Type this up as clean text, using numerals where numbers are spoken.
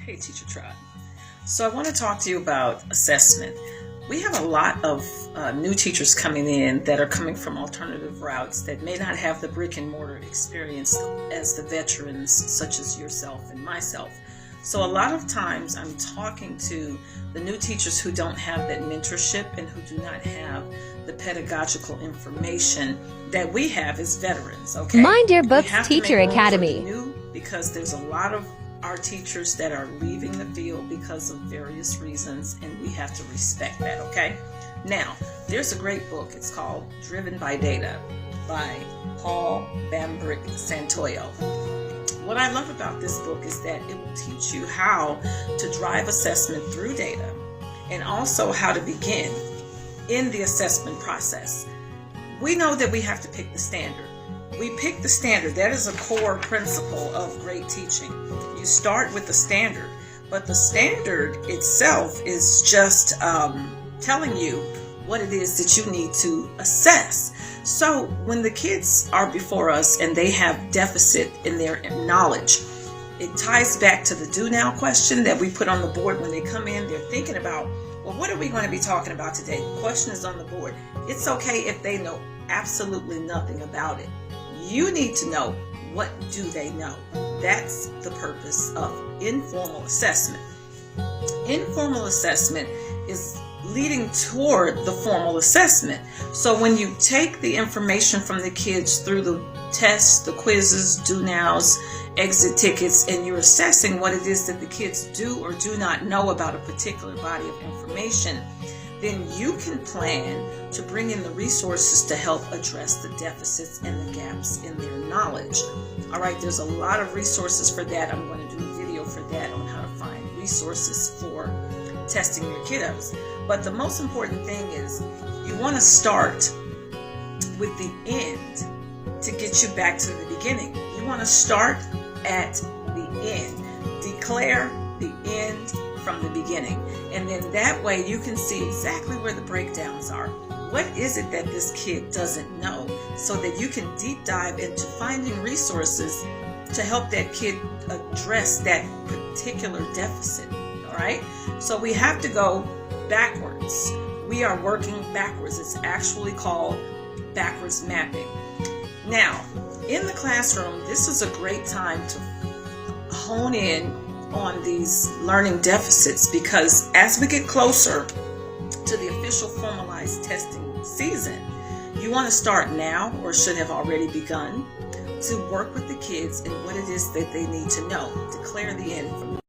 Hey, Teacher Tribe. So I want to talk to you about assessment. We have a lot of new teachers coming in that are coming from alternative routes that may not have the brick and mortar experience as the veterans such as yourself and myself. So a lot of times I'm talking to the new teachers who don't have that mentorship and who do not have the pedagogical information that we have as veterans. Okay, Mind Your Books Teacher Academy. New because there's a lot of our teachers that are leaving the field because of various reasons, and we have to respect that. Okay, now there's a great book. It's called Driven by Data by Paul Bambrick Santoyo. What I love about this book is that it will teach you how to drive assessment through data and also how to begin in the assessment process. We know that we have to pick the standard. We pick the standard. That is a core principle of great teaching. You start with the standard, but the standard itself is just telling you what it is that you need to assess. So when the kids are before us and they have deficit in their knowledge, it ties back to the do now question that we put on the board when they come in. They're thinking about, well, what are we going to be talking about today? The question is on the board. It's okay if they know absolutely nothing about it. You need to know, what do they know? That's the purpose of informal assessment. Informal assessment is leading toward the formal assessment. So when you take the information from the kids through the tests, the quizzes, do nows, exit tickets, and you're assessing what it is that the kids do or do not know about a particular body of information, then you can plan to bring in the resources to help address the deficits and the gaps in their knowledge. All right, there's a lot of resources for that. I'm going to do a video for that on how to find resources for testing your kiddos. But the most important thing is you want to start with the end to get you back to the beginning. You want to start at the end. Declare the end from the beginning. And then that way you can see exactly where the breakdowns are. What is it that this kid doesn't know, so that you can deep dive into finding resources to help that kid address that particular deficit. All right? So we have to go backwards. We are working backwards. It's actually called backwards mapping. Now, in the classroom, this is a great time to hone in on these learning deficits, because as we get closer to the official formalized testing season, you want to start now, or should have already begun, to work with the kids and what it is that they need to know. Declare the end from